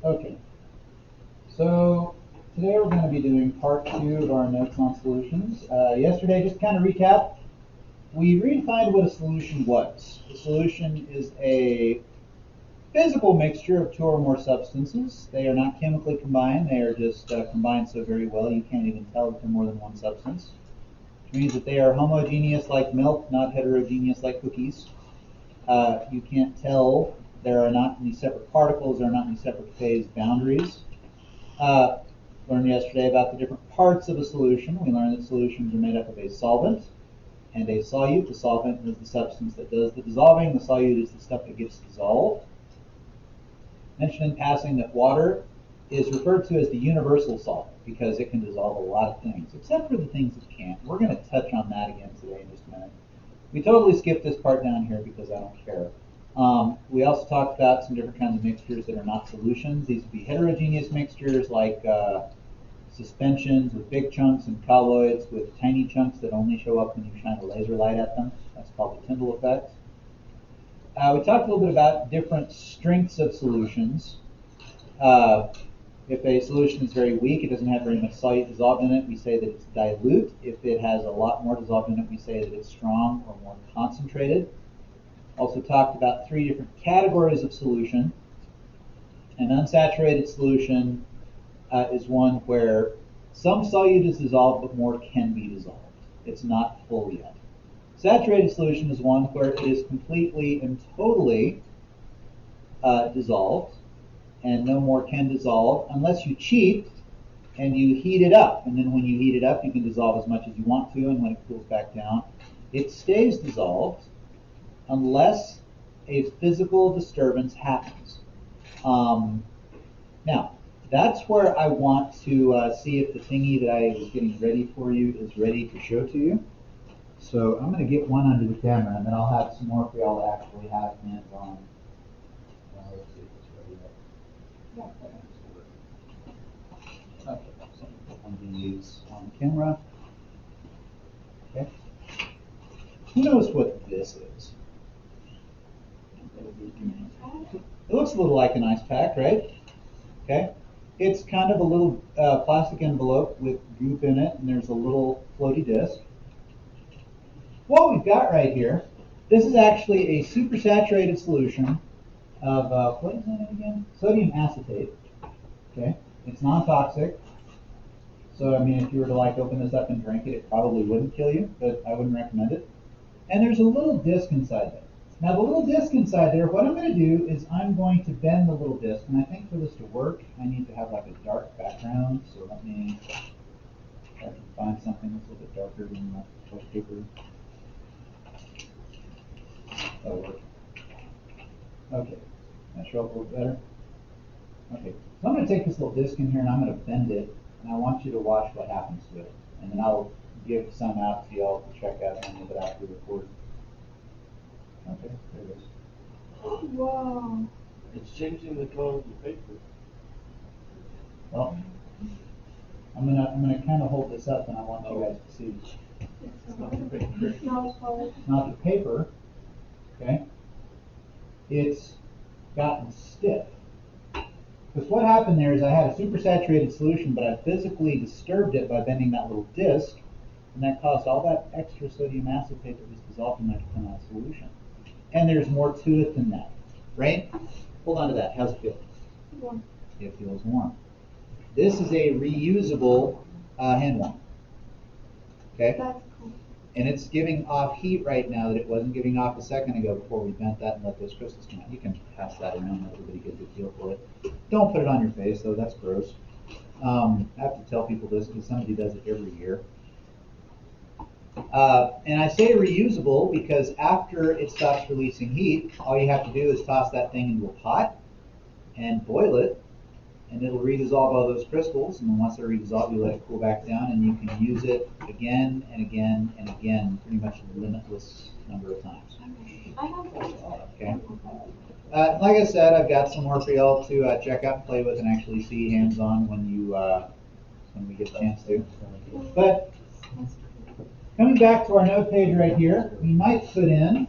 Okay, so today we're going to be doing part 2 of our notes on solutions. Yesterday, just to kind of recap, we redefined what a solution was. A solution is a physical mixture of two or more substances. They are not chemically combined, they are just combined so very well you can't even tell that they're more than one substance. Which means that they are homogeneous like milk, not heterogeneous like cookies. You can't tell there are not any separate particles, there are not any separate phase boundaries. Learned yesterday about the different parts of a solution. We learned that solutions are made up of a solvent and a solute. The solvent is the substance that does the dissolving. The solute is the stuff that gets dissolved. Mentioned in passing that water is referred to as the universal solvent because it can dissolve a lot of things, except for the things it can't. We're going to touch on that again today in just a minute. We totally skipped this part down here because I don't care. We also talked about some different kinds of mixtures that are not solutions. These would be heterogeneous mixtures like suspensions with big chunks and colloids with tiny chunks that only show up when you shine a laser light at them. That's called the Tyndall effect. We talked a little bit about different strengths of solutions. If a solution is very weak, it doesn't have very much solute dissolved in it, we say that it's dilute. If it has a lot more dissolved in it, we say that it's strong or more concentrated. Also talked about 3 different categories of solution. An unsaturated solution is one where some solute is dissolved, but more can be dissolved. It's not full yet. Saturated solution is one where it is completely and totally dissolved, and no more can dissolve unless you cheat and you heat it up. And then when you heat it up, you can dissolve as much as you want to, and when it cools back down, it stays dissolved unless a physical disturbance happens. Now, that's where I want to see if the thingy that I was getting ready for you is ready to show to you. So I'm going to get one under the camera, and then I'll have some more for y'all to actually have hands on. Let's see if it's ready yet. Okay, so I'm going to use on camera. Okay. Who knows what this is? It looks a little like an ice pack, right? Okay. It's kind of a little plastic envelope with goop in it, and there's a little floaty disc. What we've got right here, this is actually a supersaturated solution of, what is that again? Sodium acetate. Okay. It's non-toxic. So, I mean, if you were to like open this up and drink it, it probably wouldn't kill you, but I wouldn't recommend it. And there's a little disc inside there. Now the little disc inside there, what I'm going to do is I'm going to bend the little disc, and I think for this to work, I need to have like a dark background. So let me try to find something that's a little bit darker than the white paper. That'll work. Okay, that show up a little better. Okay, so I'm going to take this little disc in here and I'm going to bend it, and I want you to watch what happens to it, and then I'll give some out to y'all to check out any of it after the recording. Okay, there it is. Wow. It's changing the color of the paper. Well, I'm gonna kind of hold this up, and I want you guys to see. It's not the paper. It's not color. It's not the paper, okay? It's gotten stiff. Because what happened there is I had a supersaturated solution, but I physically disturbed it by bending that little disc, and that caused all that extra sodium acetate that was dissolved in there to come out of solution. And there's more to it than that. Right? Hold on to that. How's it feel? Warm. It feels warm. This is a reusable hand warmer. Okay? That's cool. And it's giving off heat right now that it wasn't giving off a second ago before we bent that and let those crystals come out. You can pass that around, let everybody get a good feel for it. Don't put it on your face, though. That's gross. I have to tell people this because somebody does it every year. And I say reusable because after it stops releasing heat, all you have to do is toss that thing into a pot and boil it, and it'll redissolve all those crystals. And then once they're redissolved, you let it cool back down, and you can use it again and again and again, pretty much a limitless number of times. I have this. Okay. Like I said, I've got some more for y'all to check out and play with and actually see hands-on when we get a chance to. But coming back to our note page right here, we might put in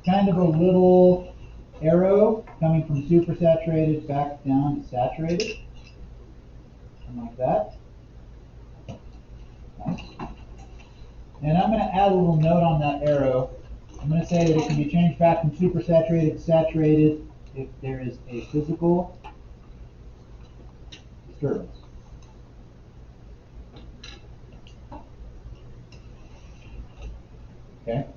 kind of a little arrow coming from supersaturated back down to saturated. Something like that. Nice. And I'm going to add a little note on that arrow. I'm going to say that it can be changed back from supersaturated to saturated if there is a physical disturbance. Okay?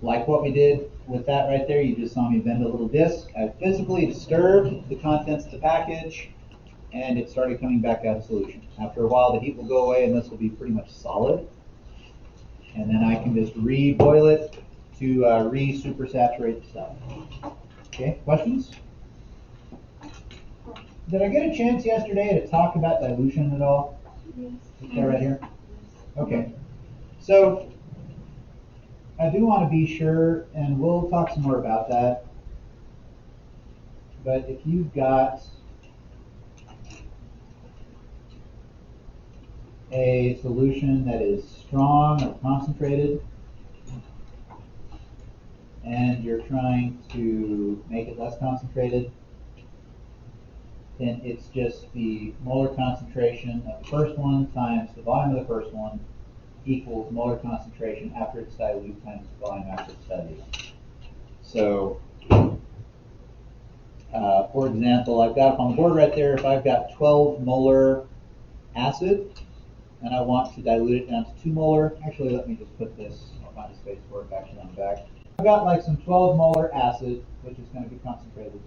Like what we did with that right there, you just saw me bend a little disc. I physically disturbed the contents of the package, and it started coming back out of solution. After a while, the heat will go away, and this will be pretty much solid. And then I can just re-boil it to re-supersaturate the stuff. Okay, questions? Did I get a chance yesterday to talk about dilution at all? Yes. Is that right here? Okay. So, I do want to be sure, and we'll talk some more about that, but if you've got a solution that is strong or concentrated, and you're trying to make it less concentrated, then it's just the molar concentration of the first one times the volume of the first one equals molar concentration after it's dilute times the volume after it's dilute. So, for example, I've got up on the board right there, if I've got 12 molar acid, and I want to dilute it down to 2 molar, actually let me just put this, I'll find a space for it actually on the back. I've got like some 12 molar acid, which is going to be concentrated.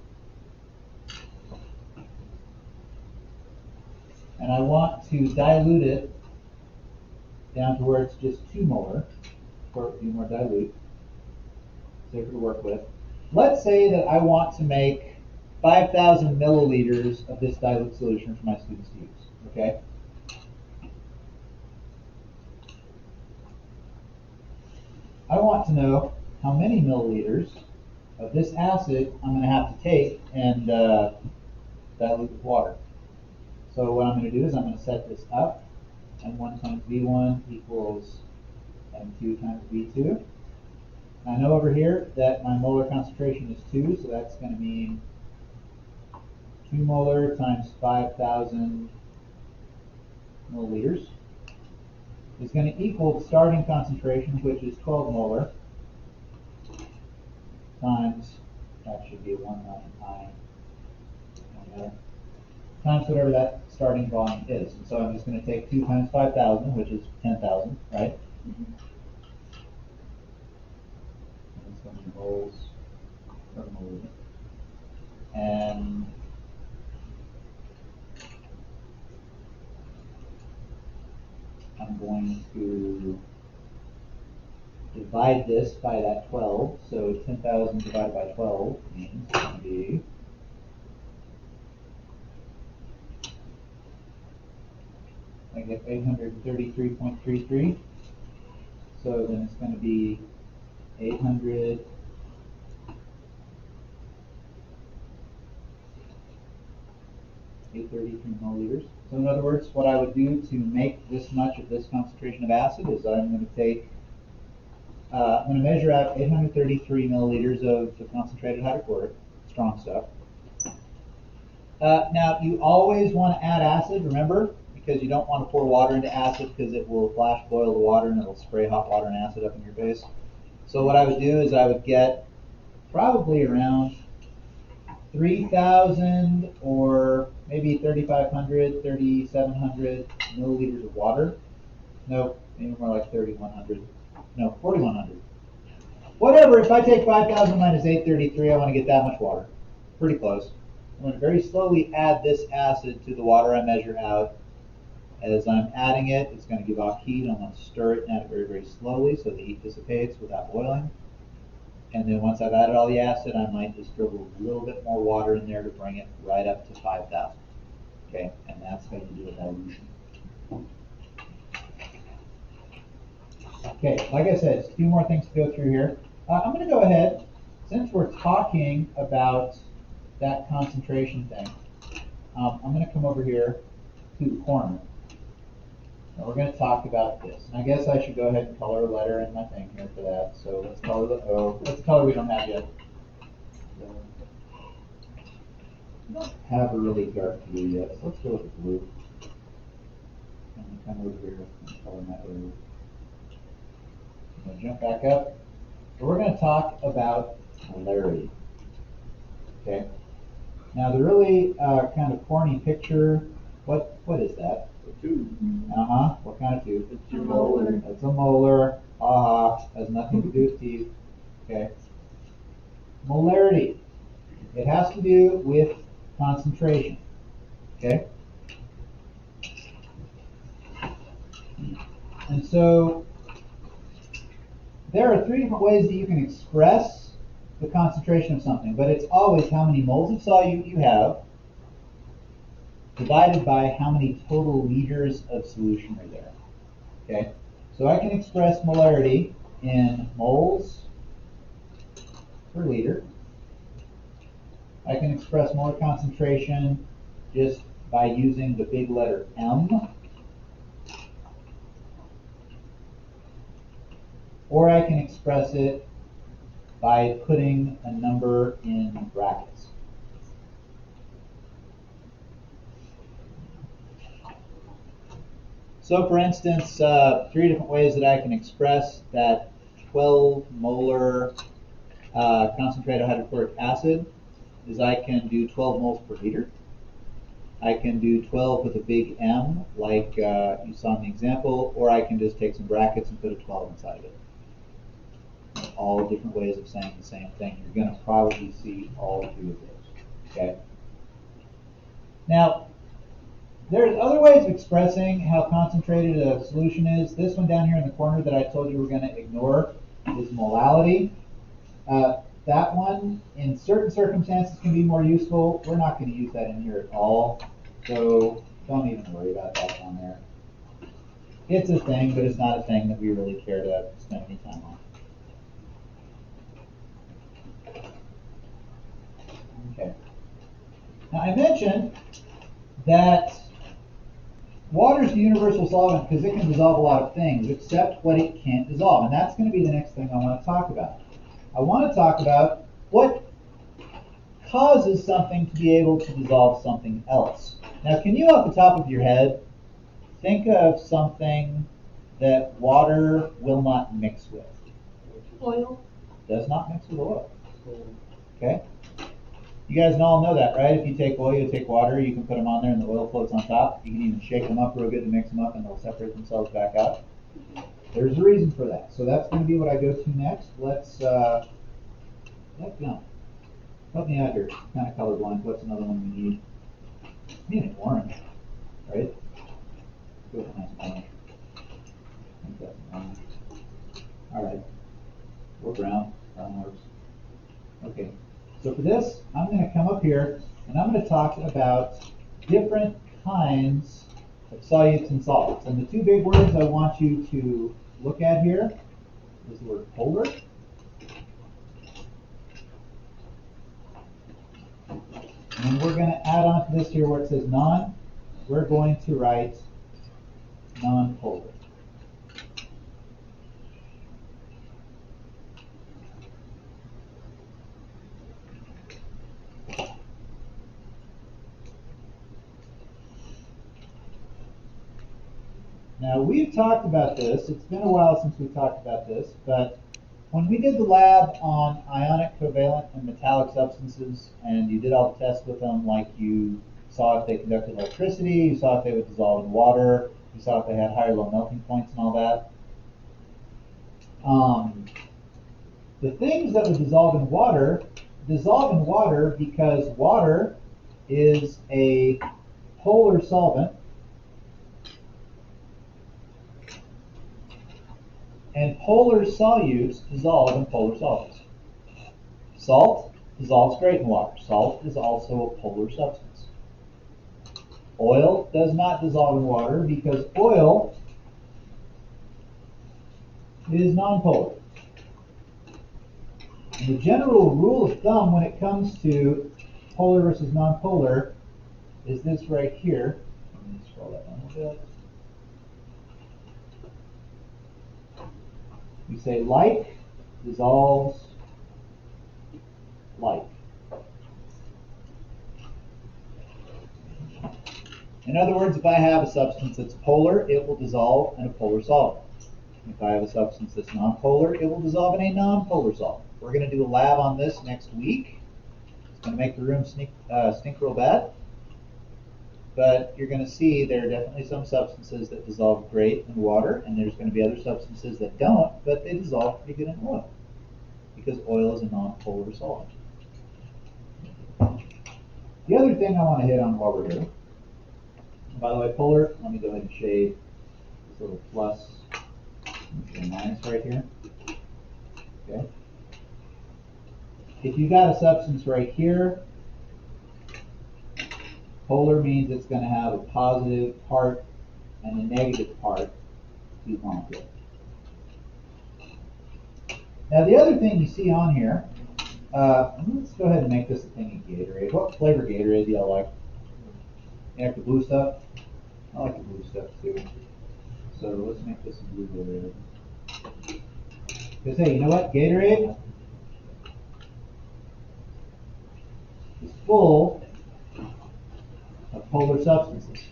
And I want to dilute it down to where it's just 2 molar, for it to be more dilute, safer to work with. Let's say that I want to make 5,000 milliliters of this dilute solution for my students to use, okay? I want to know how many milliliters of this acid I'm going to have to take and dilute with water. So what I'm going to do is I'm going to set this up. M1 times V1 equals M2 times V2. I know over here that my molar concentration is 2, so that's going to mean 2 molar times 5,000 milliliters is going to equal the starting concentration, which is 12 molar, times, that should be a 1, not an I, times whatever that starting volume is. And so I'm just going to take 2 times 5,000, which is 10,000, right? Mm-hmm. And it's going to be moles per milliliter. And I'm going to divide this by that 12. So 10,000 divided by 12 means it's going to be I get 833.33. So then it's going to be 833 milliliters. So in other words, what I would do to make this much of this concentration of acid is I'm going to take, I'm going to measure out 833 milliliters of the concentrated hydrochloric, strong stuff. Now you always want to add acid, remember, because you don't want to pour water into acid because it will flash boil the water and it will spray hot water and acid up in your face. So what I would do is I would get probably around 3,000 or maybe 3,500, 3,700 milliliters of water. No, maybe more like 3,100. No, 4,100. Whatever, if I take 5,000 minus 833, I want to get that much water. Pretty close. I'm going to very slowly add this acid to the water I measure out. As I'm adding it, it's going to give off heat. I'm going to stir it and add it very, very slowly so the heat dissipates without boiling. And then once I've added all the acid, I might just dribble a little bit more water in there to bring it right up to 5,000. Okay, and that's how you do a dilution. Okay, like I said, a few more things to go through here. I'm going to go ahead, since we're talking about that concentration thing, I'm going to come over here to the corner. And we're going to talk about this. And I guess I should go ahead and color a letter in my thing here for that. So let's color the O. What's the color we don't have yet? don't have a really dark blue yet, so let's go with the blue. And come over here and color that blue. I'm going to jump back up. So we're going to talk about molarity. Okay. Now the really kind of corny picture, what is that? A tube. Uh-huh. What kind of tube? It's your Molar. molar. It's a molar. Has nothing to do with teeth. Okay. Molarity. It has to do with concentration. Okay. And so there are three different ways that you can express the concentration of something, but it's always how many moles of solute you have divided by how many total liters of solution are there. Okay? So I can express molarity in moles per liter. I can express molar concentration just by using the big letter M. Or I can express it by putting a number in brackets. So for instance, three different ways that I can express that 12 molar concentrated hydrochloric acid is I can do 12 moles per liter. I can do 12 with a big M, like you saw in the example, or I can just take some brackets and put a 12 inside of it. All different ways of saying the same thing. You're going to probably see all three of those. Okay. Now, there's other ways of expressing how concentrated a solution is. This one down here in the corner that I told you we're going to ignore is molality. That one, in certain circumstances, can be more useful. We're not going to use that in here at all, so don't even worry about that down there. It's a thing, but it's not a thing that we really care to spend any time on. Okay. Now I mentioned that water is the universal solvent because it can dissolve a lot of things except what it can't dissolve, and that's going to be the next thing I want to talk about. I want to talk about what causes something to be able to dissolve something else. Now, can you, off the top of your head, think of something that water will not mix with? Oil. Does not mix with oil. Okay? You guys all know that, right? If you take oil, you take water, you can put them on there and the oil floats on top. You can even shake them up real good to mix them up and they'll separate themselves back out. There's a reason for that. So that's going to be what I go to next. Let's go. Help me out here. Kind of colorblind. What's another one we need? We need an orange, right? Go with a nice orange. I think that's an orange. All right. Or brown. Brown works. Okay. So for this, I'm going to come up here and I'm going to talk about different kinds of solutes and solvents. And the two big words I want you to look at here is the word polar. And we're going to add on to this here where it says non. We're going to write non-polar. Now we've talked about this. It's been a while since we talked about this, but when we did the lab on ionic, covalent, and metallic substances, and you did all the tests with them, like you saw if they conducted electricity, you saw if they would dissolve in water, you saw if they had high or low melting points and all that. The things that would dissolve in water because water is a polar solvent. And polar solutes dissolve in polar solvents. Salt dissolves great in water. Salt is also a polar substance. Oil does not dissolve in water because oil is nonpolar. And the general rule of thumb when it comes to polar versus nonpolar is this right here. Let me scroll that down a little bit. We say like dissolves like. In other words, if I have a substance that's polar, it will dissolve in a polar solvent. If I have a substance that's nonpolar, it will dissolve in a nonpolar solvent. We're going to do a lab on this next week. It's going to make the room stink real bad. But you're going to see there are definitely some substances that dissolve great in water, and there's going to be other substances that don't, but they dissolve pretty good in oil, because oil is a nonpolar solvent. The other thing I want to hit on while we're here, and by the way, polar, let me go ahead and shade this little plus and minus right here. Okay. If you got a substance right here, polar means it's going to have a positive part and a negative part to onto it. Now the other thing you see on here, let's go ahead and make this a thing of Gatorade. What flavor Gatorade do y'all like? You like the blue stuff? I like the blue stuff too. So let's make this a blue Gatorade. Because hey, you know what? Gatorade is full of polar substances.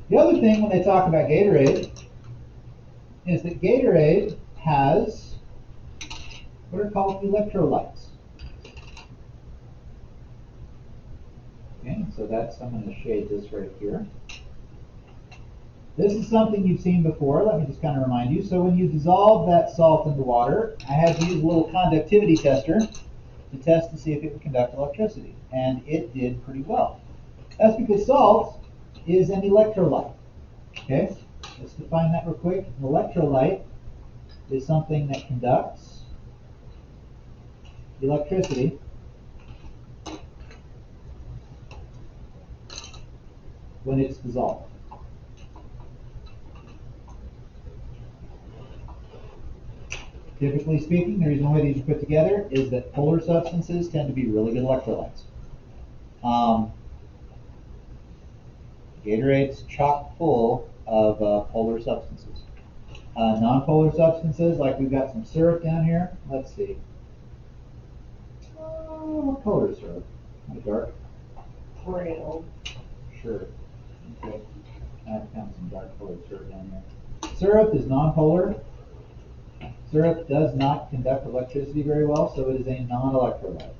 The other thing when they talk about Gatorade is that Gatorade has what are called electrolytes. Okay, so that's, I'm going to shade this right here. This is something you've seen before. Let me just kind of remind you. So when you dissolve that salt in the water, I had to use a little conductivity tester to test to see if it would conduct electricity. And it did pretty well. That's because salt is an electrolyte. Okay, let's define that real quick. An electrolyte is something that conducts electricity when it's dissolved. Typically speaking, the reason why these are put together is that polar substances tend to be really good electrolytes. Gatorade's chock full of polar substances. Non-polar substances, like we've got some syrup down here. Let's see. What color is syrup? Kind of dark? Brown. Sure. Okay. I've found some dark colored syrup down here. Syrup is non-polar. Syrup does not conduct electricity very well, so it is a non-electrolyte.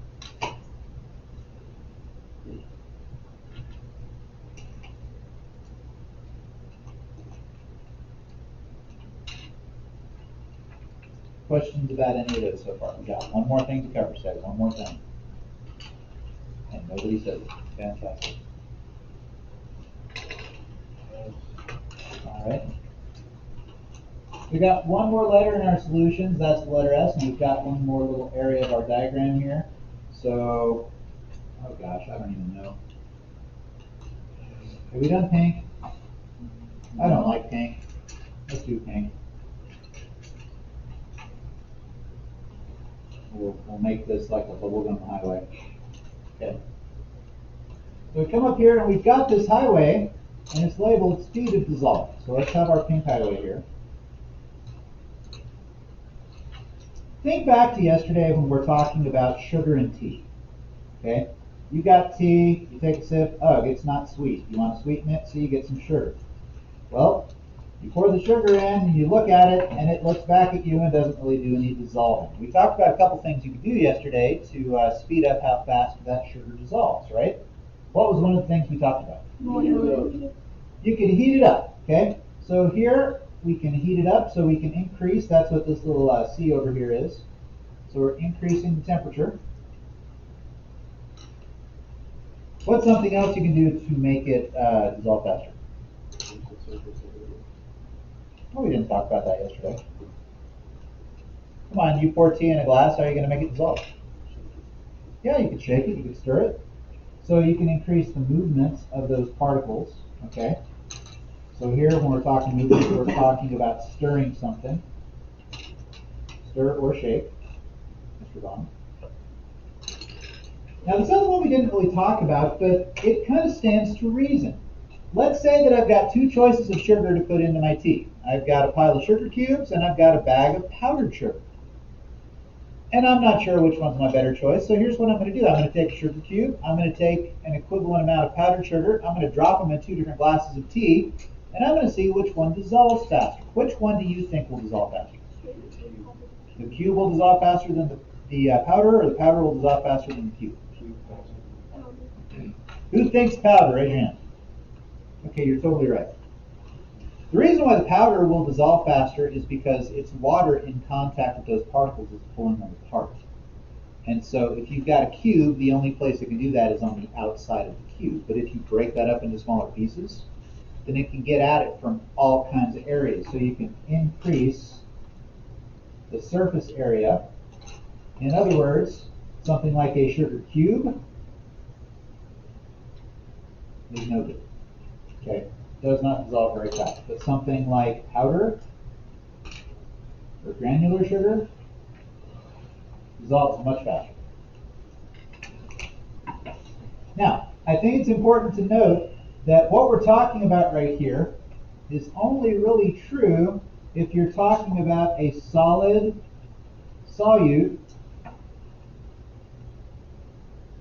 Questions about any of those so far? We got one more thing to cover, say one more thing. And nobody says it. Fantastic. All right. We got one more letter in our solutions, that's the letter S, and we've got one more little area of our diagram here. So, oh gosh, I don't even know. Have we done pink? I don't like pink. Let's do pink. We'll make this like a bubblegum highway. Okay. So we come up here and we've got this highway, and it's labeled speed of dissolve. So let's have our pink highway here. Think back to yesterday when we were talking about sugar and tea. Okay? You got tea, you take a sip, ugh, it's not sweet. You want to sweeten it, so you get some sugar. Well, you pour the sugar in, and you look at it, and it looks back at you and doesn't really do any dissolving. We talked about a couple things you could do yesterday to speed up how fast that sugar dissolves, right? What was one of the things we talked about? You can heat it up, okay? So here, we can heat it up so we can increase, that's what this little C over here is. So we're increasing the temperature. What's something else you can do to make it dissolve faster? Oh, we didn't talk about that yesterday. Come on, you pour tea in a glass, how are you going to make it dissolve? Yeah, you can shake it, you can stir it. So you can increase the movement of those particles, okay? So here, when we're talking movement, we're talking about stirring something. Stir or shake, Mr. Bond. Now, this other one we didn't really talk about, but it kind of stands to reason. Let's say that I've got two choices of sugar to put into my tea. I've got a pile of sugar cubes, and I've got a bag of powdered sugar. And I'm not sure which one's my better choice, so here's what I'm going to do. I'm going to take a sugar cube, I'm going to take an equivalent amount of powdered sugar, I'm going to drop them in 2 different glasses of tea, and I'm going to see which one dissolves faster. Which one do you think will dissolve faster? The cube will dissolve faster than the powder, or the powder will dissolve faster than the cube? Who thinks powder? Raise your hand. Okay, you're totally right. The reason why the powder will dissolve faster is because it's water in contact with those particles is pulling them apart. And so if you've got a cube, the only place it can do that is on the outside of the cube. But if you break that up into smaller pieces, then it can get at it from all kinds of areas. So you can increase the surface area. In other words, something like a sugar cube is no good. Okay, does not dissolve very fast. But something like powder or granular sugar dissolves much faster. Now, I think it's important to note that what we're talking about right here is only really true if you're talking about a solid solute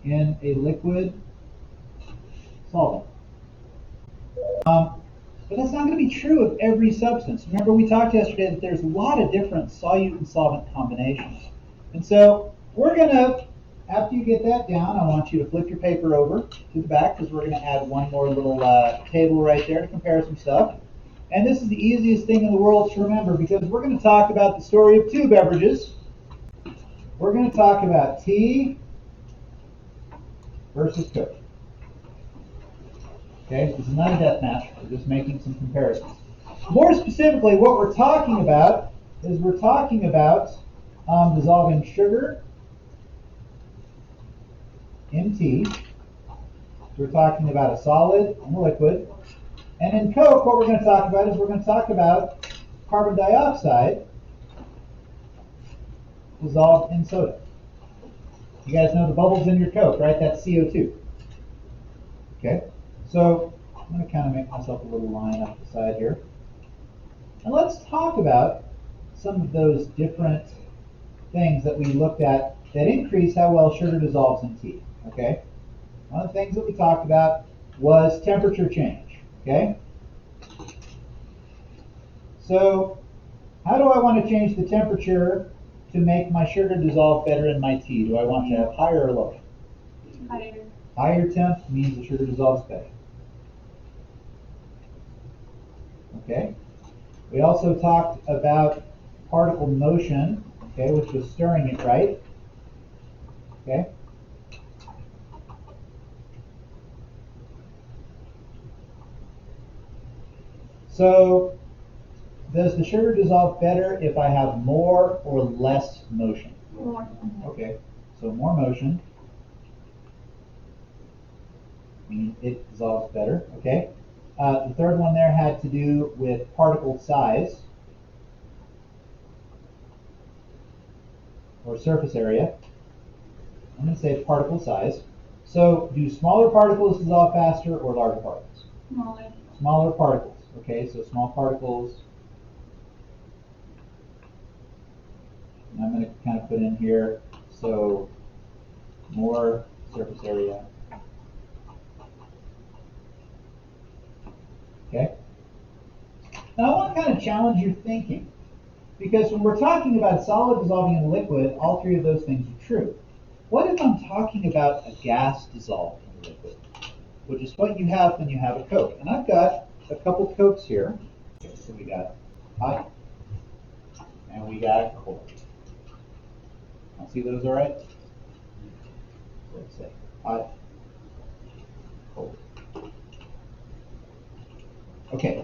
in a liquid solvent. But that's not going to be true of every substance. Remember, we talked yesterday that there's a lot of different solute and solvent combinations. And so we're going to, after you get that down, I want you to flip your paper over to the back because we're going to add one more little table right there to compare some stuff. And this is the easiest thing in the world to remember because we're going to talk about the story of two beverages. We're going to talk about tea versus Coke. Okay, this is not a death match, we're just making some comparisons. More specifically, what we're talking about is we're talking about dissolving sugar in tea. We're talking about a solid and a liquid. And in Coke, what we're going to talk about is we're going to talk about carbon dioxide dissolved in soda. You guys know the bubbles in your Coke, right? That's CO2. Okay? So I'm going to kind of make myself a little line up the side here. And let's talk about some of those different things that we looked at that increase how well sugar dissolves in tea. Okay? One of the things that we talked about was temperature change. Okay? So how do I want to change the temperature to make my sugar dissolve better in my tea? Do I want to have higher or lower? Higher. Higher temp means the sugar dissolves better. Okay. We also talked about particle motion, okay, which was stirring it, right? Okay. So, does the sugar dissolve better if I have more or less motion? More. Okay. So more motion means it dissolves better. Okay. The third one there had to do with particle size or surface area. I'm going to say particle size. So do smaller particles dissolve faster or larger particles? Smaller. Smaller particles. Okay, so small particles. And I'm going to kind of put in here, so more surface area. Okay? Now I want to kind of challenge your thinking, because when we're talking about solid dissolving in a liquid, all three of those things are true. What if I'm talking about a gas dissolved in a liquid, which is what you have when you have a Coke? And I've got a couple Cokes here. Okay, so we got hot and we got cold. I'll see those all right? Let's say hot, cold. Okay,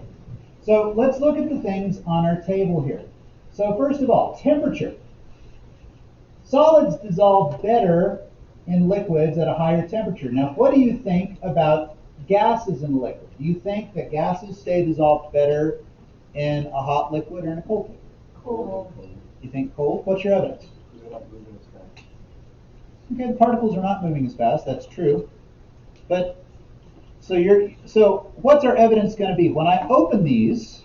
so let's look at the things on our table here. So first of all, temperature. Solids dissolve better in liquids at a higher temperature. Now, what do you think about gases in a liquid? Do you think that gases stay dissolved better in a hot liquid or in a cold liquid? Cold. You think cold? What's your evidence? Okay, the particles are not moving as fast, that's true. But so what's our evidence going to be? When I open these,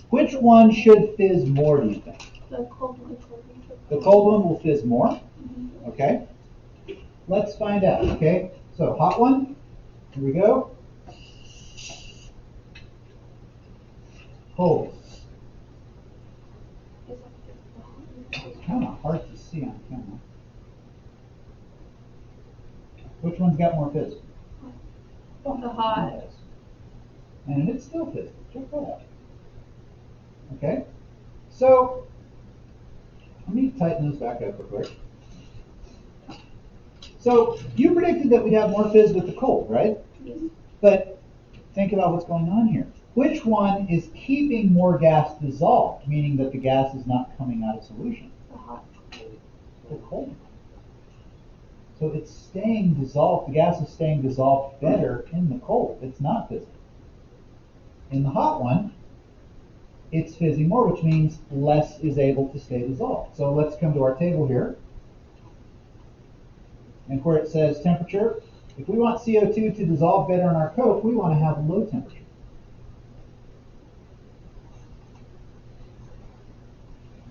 which one should fizz more, do you think? The cold liquid. The cold one will fizz more, okay? Let's find out, okay? So hot one, here we go. Cold. It's kind of hard to see on camera. Which one's got more fizz? The hot. And it's still fizzing. Check that out. Okay? So, let me tighten this back up real quick. So, you predicted that we'd have more fizz with the cold, right? Yes. But think about what's going on here. Which one is keeping more gas dissolved, meaning that the gas is not coming out of solution? The hot. The cold. So it's staying dissolved, the gas is staying dissolved better in the cold. It's not fizzing. In the hot one, it's fizzing more, which means less is able to stay dissolved. So let's come to our table here. And where it says temperature, if we want CO2 to dissolve better in our Coke, we want to have low temperature.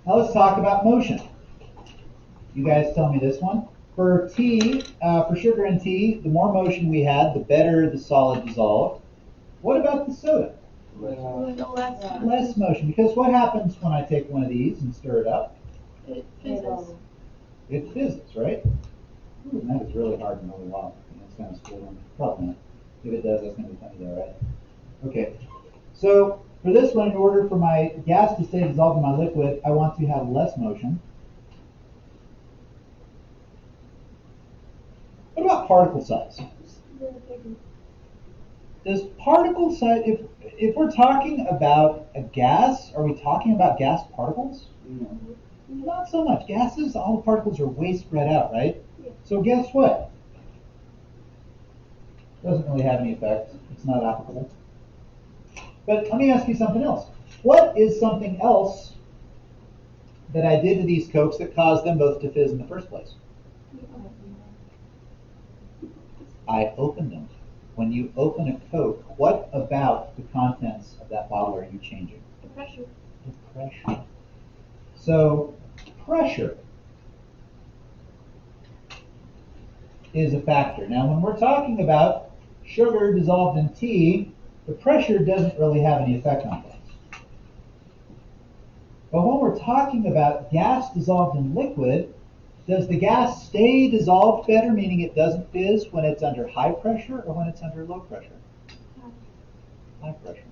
Now let's talk about motion. You guys tell me this one. For tea, for sugar and tea, the more motion we had, the better the solid dissolved. What about the soda? Less motion, because what happens when I take one of these and stir it up? It fizzes. It fizzes, right? Ooh, that is really hard and really long. It's kind of split on me. Probably not. If it does, that's going to be funny though, right? Okay. So for this one, in order for my gas to stay dissolved in my liquid, I want to have less motion. What about particle size? Does particle size, if we're talking about a gas, are we talking about gas particles? No. Not so much. Gases, all the particles are way spread out, right? Yeah. So guess what? Doesn't really have any effect. It's not applicable. But let me ask you something else. What is something else that I did to these Cokes that caused them both to fizz in the first place? I opened them. When you open a Coke, what about the contents of that bottle are you changing? The pressure. The pressure. So, pressure is a factor. Now, when we're talking about sugar dissolved in tea, the pressure doesn't really have any effect on things. But when we're talking about gas dissolved in liquid, does the gas stay dissolved better, meaning it doesn't fizz when it's under high pressure or when it's under low pressure? High pressure.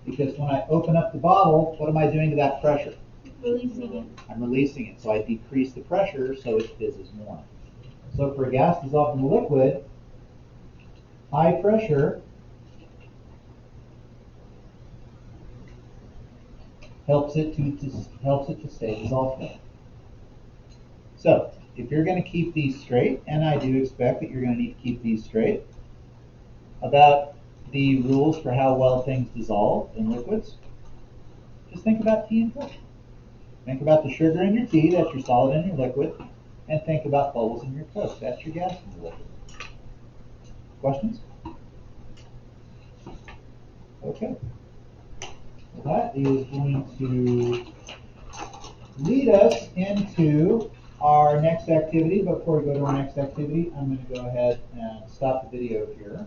Because when I open up the bottle, what am I doing to that pressure? Releasing it. I'm releasing it, so I decrease the pressure so it fizzes more. So for a gas dissolved in the liquid, high pressure helps it to stay dissolved better. So if you're going to keep these straight, and I do expect that you're going to need to keep these straight, about the rules for how well things dissolve in liquids, just think about tea and Coke. Think about the sugar in your tea, that's your solid in your liquid, and think about bubbles in your Coke, that's your gas in your liquid. Questions? Okay. So that is going to lead us into our next activity. But before we go to our next activity, I'm going to go ahead and stop the video here.